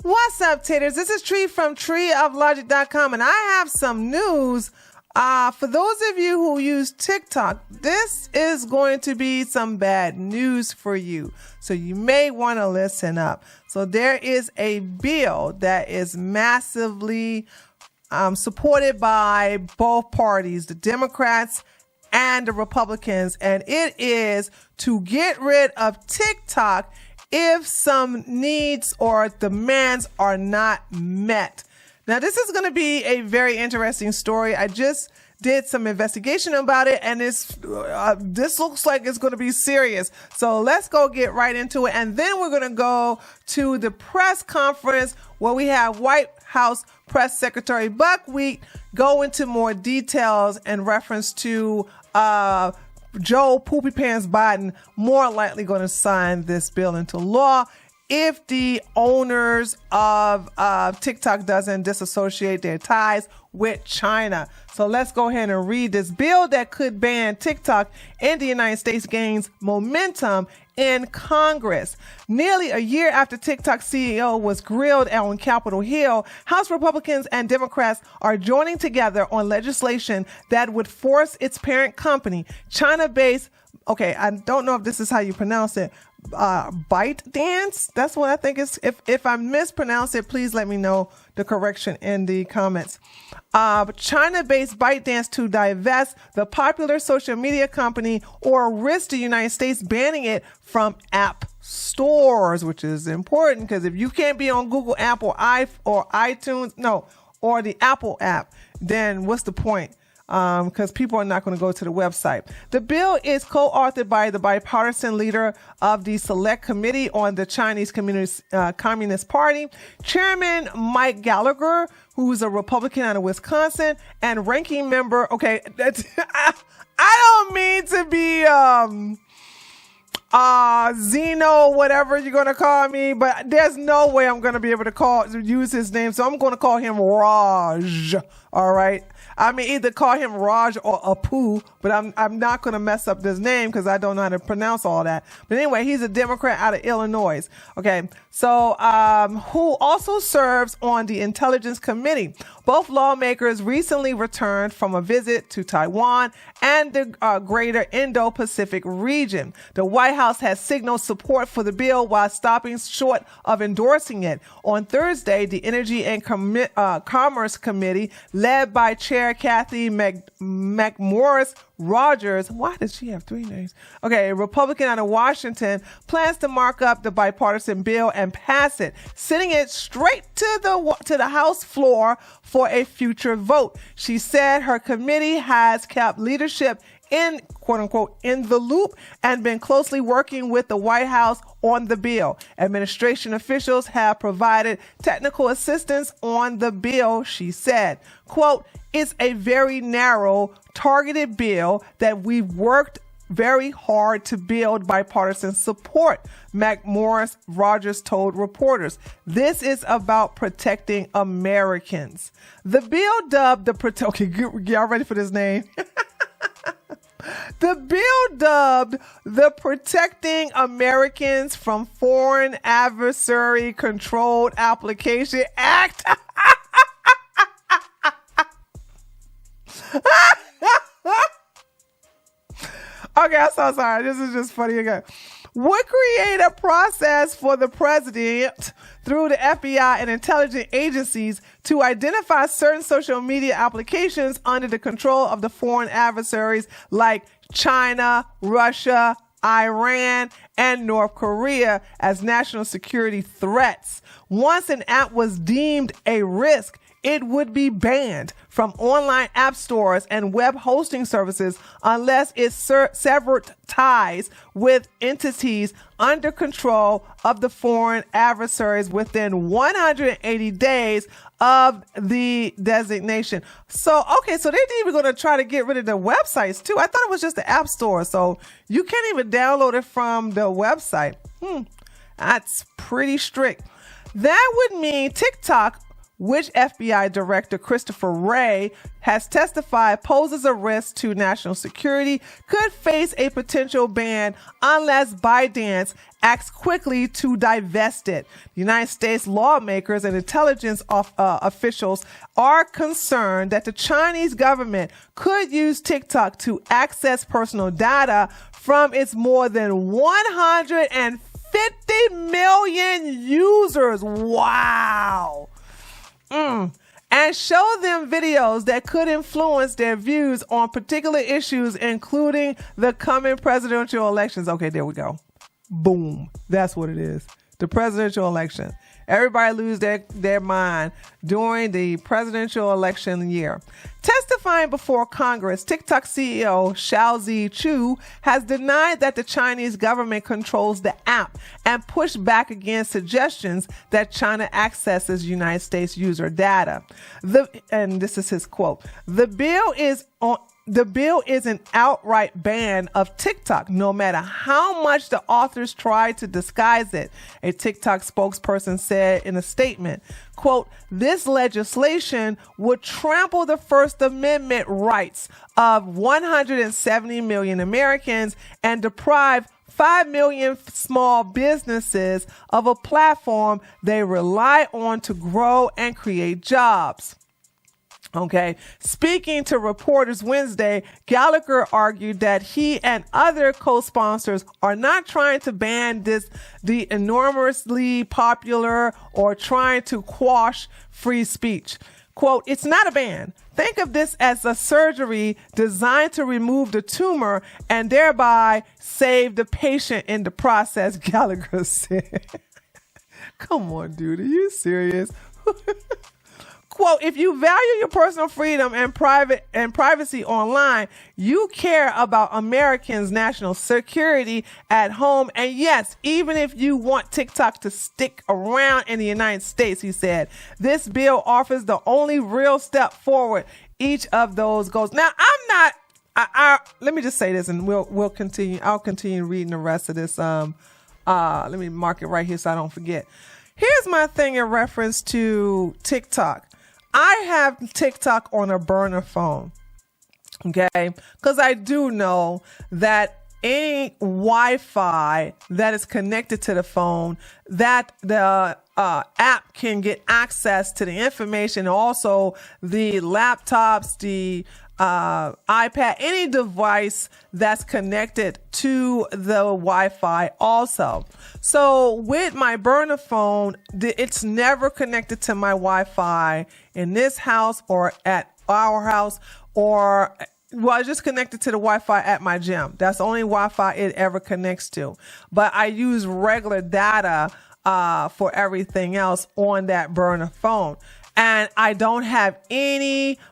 What's up, taters? This is Tree from treeoflogic.com, and I have some news. For those of you who use TikTok, this is going to be some bad news for you. So you may want to listen up. So there is a bill that is massively supported by both parties, the Democrats and the Republicans, and it is to get rid of TikTok if some needs or demands are not met. Now, this is going to be a very interesting story. I just did some investigation about it, and this looks like it's going to be serious. So let's go get right into it. And then we're going to go to the press conference where we have White House Press Secretary Buckwheat go into more details in reference to Joe Poopy Pants Biden more likely going to sign this bill into law if the owners of TikTok doesn't disassociate their ties with China. So let's go ahead and read this bill that could ban TikTok in the United States gains momentum in Congress. Nearly a year after TikTok CEO was grilled on Capitol Hill, House Republicans and Democrats are joining together on legislation that would force its parent company, China-based, I don't know if this is how you pronounce it, ByteDance. That's what I think is. If I mispronounce it, please let me know the correction in the comments. China-based ByteDance to divest the popular social media company or risk the United States banning it from app stores, which is important because if you can't be on Google app or iTunes, or the Apple app, then what's the point? Because people are not going to go to the website. The bill is co-authored by the bipartisan leader of the Select Committee on the Chinese Communist Party, Chairman Mike Gallagher, who's a Republican out of Wisconsin, and ranking member. I don't mean to be Zeno, whatever you're going to call me, but there's no way I'm going to be able to use his name, so I'm going to call him Raj. All right. I mean, either call him Raj or Apu, but I'm not going to mess up this name because I don't know how to pronounce all that. But anyway, he's a Democrat out of Illinois. Okay. So, who also serves on the Intelligence Committee. Both lawmakers recently returned from a visit to Taiwan and the greater Indo-Pacific region. The White House has signaled support for the bill while stopping short of endorsing it. On Thursday, the Energy and Commerce Committee, led by Chair Kathy McMorris Rogers, why does she have three names? A Republican out of Washington, plans to mark up the bipartisan bill and pass it, sending it straight to the House floor for a future vote. She said her committee has kept leadership in, quote unquote, in the loop and been closely working with the White House on the bill. Administration officials have provided technical assistance on the bill, she said. Quote, it's a very narrow, targeted bill that we've worked very hard to build bipartisan support, McMorris Rogers told reporters. This is about protecting Americans. The bill dubbed y'all ready for this name? The bill dubbed the Protecting Americans from Foreign Adversary Controlled Application Act. I'm so sorry. This is just funny again. Would create a process for the president through the FBI and intelligence agencies to identify certain social media applications under the control of the foreign adversaries like China, Russia, Iran, and North Korea as national security threats. Once an app was deemed a risk, it would be banned from online app stores and web hosting services unless it severed ties with entities under control of the foreign adversaries within 180 days of the designation. So they're even going to try to get rid of the websites too. I thought it was just the app store. So you can't even download it from the website. That's pretty strict. That would mean TikTok which FBI Director Christopher Wray has testified poses a risk to national security, could face a potential ban unless ByteDance acts quickly to divest it. United States lawmakers and intelligence officials are concerned that the Chinese government could use TikTok to access personal data from its more than 150 million users. Wow. And show them videos that could influence their views on particular issues, including the coming presidential elections. Okay, there we go. Boom. That's what it is. The presidential election. Everybody lose their mind during the presidential election year. Testifying before Congress, TikTok CEO Xiaozi Chu has denied that the Chinese government controls the app and pushed back against suggestions that China accesses United States user data. And this is his quote, The bill is an outright ban of TikTok, no matter how much the authors try to disguise it, a TikTok spokesperson said in a statement. Quote, this legislation would trample the First Amendment rights of 170 million Americans and deprive 5 million small businesses of a platform they rely on to grow and create jobs. Okay. Speaking to reporters Wednesday, Gallagher argued that he and other co-sponsors are not trying to ban the enormously popular or trying to quash free speech. Quote, it's not a ban. Think of this as a surgery designed to remove the tumor and thereby save the patient in the process, Gallagher said. Come on, dude. Are you serious? Quote, if you value your personal freedom and privacy online, you care about Americans' national security at home. And yes, even if you want TikTok to stick around in the United States, he said, this bill offers the only real step forward each of those goals. Now, let me just say this and we'll continue. I'll continue reading the rest of this. Let me mark it right here so I don't forget. Here's my thing in reference to TikTok. I have TikTok on a burner phone, okay? Because I do know that any Wi-Fi that is connected to the phone, that the app can get access to the information, also the laptops, the iPad, any device that's connected to the Wi-Fi also. So with my burner phone, it's never connected to my Wi-Fi in this house or at our house or it's just connected to the Wi-Fi at my gym. That's the only Wi-Fi it ever connects to. But I use regular data for everything else on that burner phone. And I don't have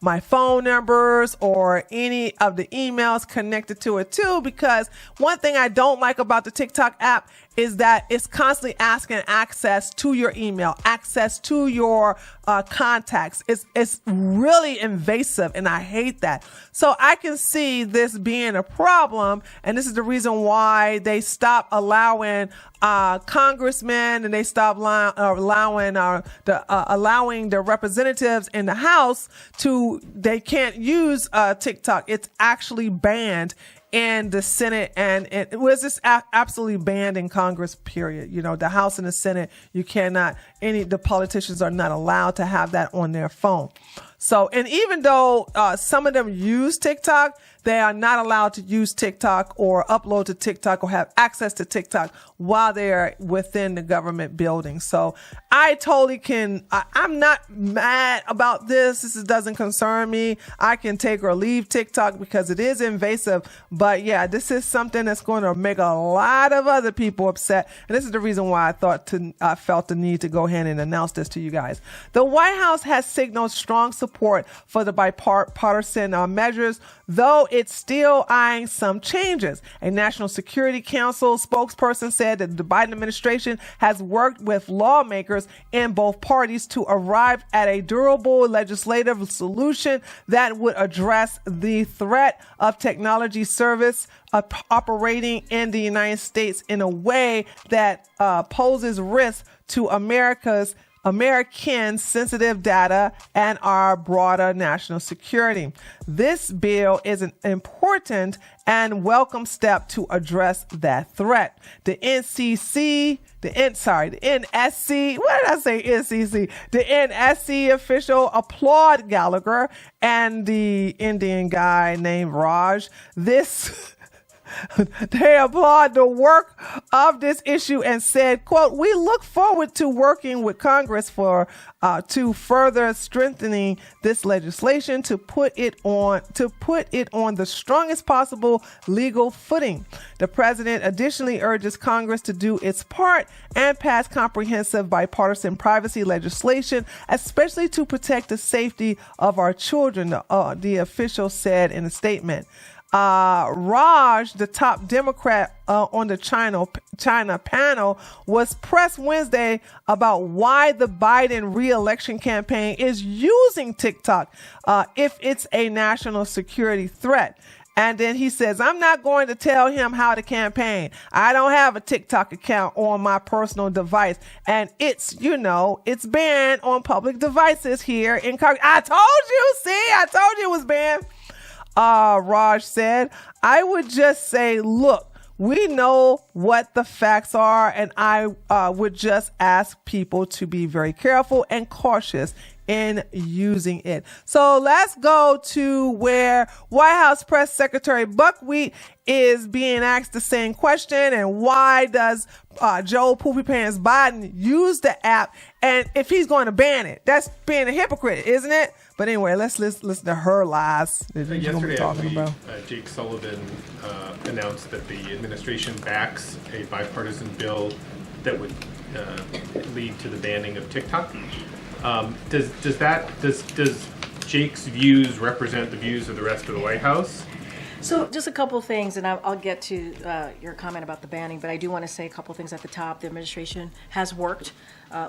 my phone numbers or any of the emails connected to it too, because one thing I don't like about the TikTok app is that it's constantly asking access to your email, access to your contacts. It's really invasive and I hate that. So I can see this being a problem. And this is the reason why they stopped allowing congressmen and they stopped allowing the representatives in the House they can't use TikTok. It's actually banned in the Senate, and it was just absolutely banned in Congress, period. You know, the House and the Senate, the politicians are not allowed to have that on their phone. So, and even though some of them use TikTok, they are not allowed to use TikTok or upload to TikTok or have access to TikTok while they are within the government building. So I totally I'm not mad about this. This doesn't concern me. I can take or leave TikTok because it is invasive. But yeah, this is something that's going to make a lot of other people upset. And this is the reason why I felt the need to go ahead and announce this to you guys. The White House has signaled strong support for the bipartisan measures, though it's still eyeing some changes. A National Security Council spokesperson said that the Biden administration has worked with lawmakers in both parties to arrive at a durable legislative solution that would address the threat of technology service operating in the United States in a way that poses risk to America's American sensitive data and our broader national security. This bill is an important and welcome step to address that threat. The NSC, what did I say, NCC? The NSC official applaud Gallagher and the Indian guy named Raj. They applaud the work of this issue and said, quote, "We look forward to working with Congress to further strengthening this legislation to put it on the strongest possible legal footing." The president additionally urges Congress to do its part and pass comprehensive bipartisan privacy legislation, especially to protect the safety of our children, the official said in a statement. Raj, the top Democrat on the China panel, was pressed Wednesday about why the Biden re-election campaign is using TikTok if it's a national security threat. And then he says, "I'm not going to tell him how to campaign. I don't have a TikTok account on my personal device. And it's banned on public devices here in Congress." I told you it was banned. Raj said, "I would just say, look, we know what the facts are, and I would just ask people to be very careful and cautious in using it." So let's go to where White House Press Secretary Buckwheat is being asked the same question. And why does Joe Poopy Pants Biden use the app? And if he's going to ban it, that's being a hypocrite, isn't it? But anyway, let's listen to her lies. Yesterday, Jake Sullivan announced that the administration backs a bipartisan bill that would lead to the banning of TikTok. Does Jake's views represent the views of the rest of the White House? So just a couple of things, and I'll get to your comment about the banning, but I do want to say a couple of things at the top. The administration has worked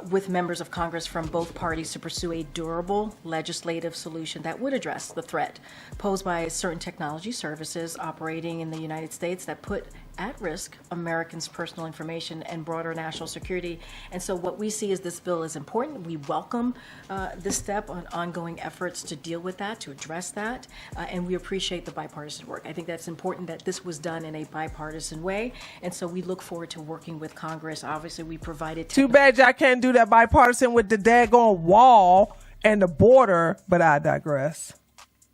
with members of Congress from both parties to pursue a durable legislative solution that would address the threat posed by certain technology services operating in the United States that put at risk Americans' personal information and broader national security. And so what we see is this bill is important. We welcome this step on ongoing efforts to deal with that, to address that, and we appreciate the bipartisan work. I think that's important that this was done in a bipartisan way, and so we look forward to working with Congress. Obviously, we provided... Too bad y'all can't do that bipartisan with the daggone wall and the border, but I digress.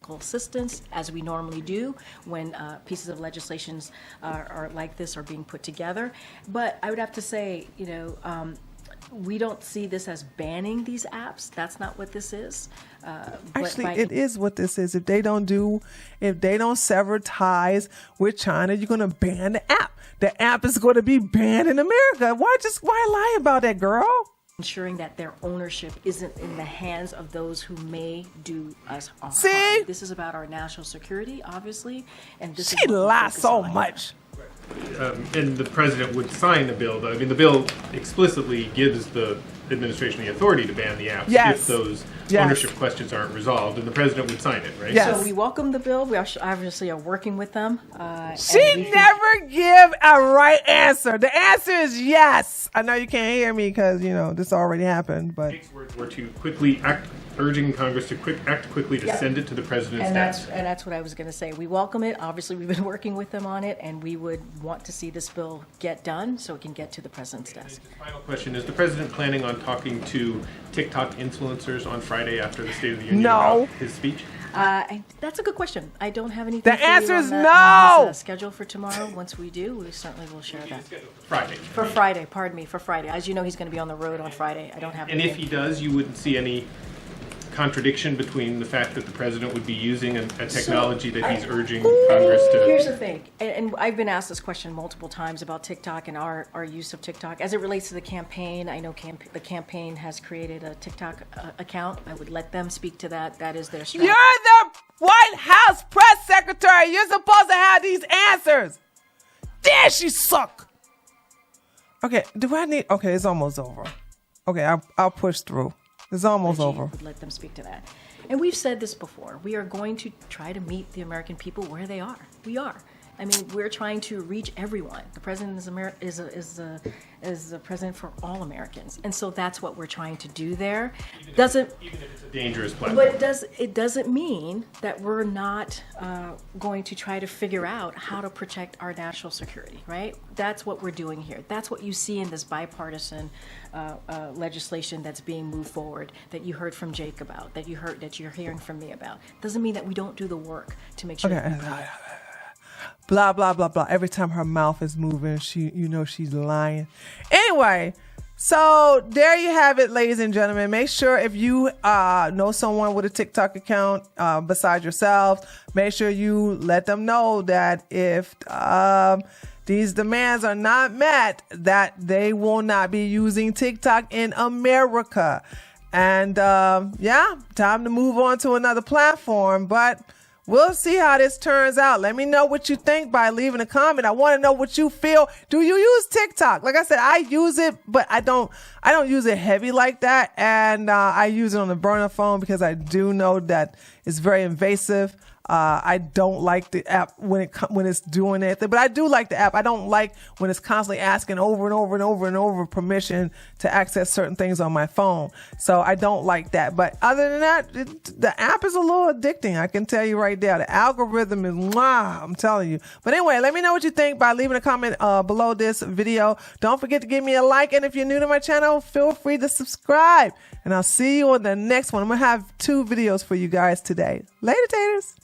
Assistance, as we normally do when pieces of legislations are like this are being put together. But I would have to say, we don't see this as banning these apps. That's not what this is. Actually, it is what this is. If they don't sever ties with China, you're going to ban the app. The app is going to be banned in America. Why lie about that, girl? Ensuring that their ownership isn't in the hands of those who may do us harm. See? This is about our national security, obviously, and this she lies so much. And the president would sign the bill. I mean, the bill explicitly gives the administration the authority to ban the apps if those ownership questions aren't resolved, and the president would sign it, right? Yes. So we welcome the bill. We obviously are working with them. She never give a right answer. The answer is yes. I know you can't hear me because, this already happened, but... Jake's words were to quickly act, urging Congress to act quickly to send it to the president's desk. And that's what I was going to say. We welcome it. Obviously, we've been working with them on it, and we would want to see this bill get done so it can get to the president's desk. Final question. Is the president planning on talking to TikTok influencers on Friday after the State of the Union about his speech? That's a good question. I don't have anything. The answer is no. On his, schedule for tomorrow. Once we do, we certainly will share that. Friday. For Friday. Pardon me. For Friday. As you know, he's going to be on the road on Friday. I don't have. And if he does, you wouldn't see any contradiction between the fact that the president would be using a technology that he's urging Congress to... Here's the thing, and I've been asked this question multiple times about TikTok and our use of TikTok. As it relates to the campaign, I know the campaign has created a TikTok account. I would let them speak to that. That is their strategy. You're the White House press secretary. You're supposed to have these answers. Damn, she suck. Okay, okay, it's almost over. Okay, I'll push through. It's almost over. Would let them speak to that. And we've said this before. We are going to try to meet the American people where they are. We are. I mean, we're trying to reach everyone. The president is the president for all Americans, and so that's what we're trying to do there. Even if it's a dangerous platform. But it doesn't mean that we're not going to try to figure out how to protect our national security, right? That's what we're doing here. That's what you see in this bipartisan legislation that's being moved forward, that you heard from Jake about, that you're hearing from me about. Doesn't mean that we don't do the work to make sure. Okay. Blah blah blah blah. Every time her mouth is moving, she's lying. Anyway, so there you have it, ladies and gentlemen. Make sure if you know someone with a TikTok account besides yourselves, make sure you let them know that if these demands are not met, that they will not be using TikTok in America. And time to move on to another platform. But we'll see how this turns out. Let me know what you think by leaving a comment. I want to know what you feel. Do you use TikTok? Like I said, I use it, but I don't use it heavy like that. And I use it on the burner phone because I do know that it's very invasive. I don't like the app when it's doing it, but I do like the app. I don't like when it's constantly asking over and over and over and over permission to access certain things on my phone. So I don't like that. But other than that, the app is a little addicting. I can tell you right there. The algorithm is, I'm telling you. But anyway, let me know what you think by leaving a comment below this video. Don't forget to give me a like. And if you're new to my channel, feel free to subscribe. And I'll see you on the next one. I'm going to have 2 videos for you guys today. Later, taters.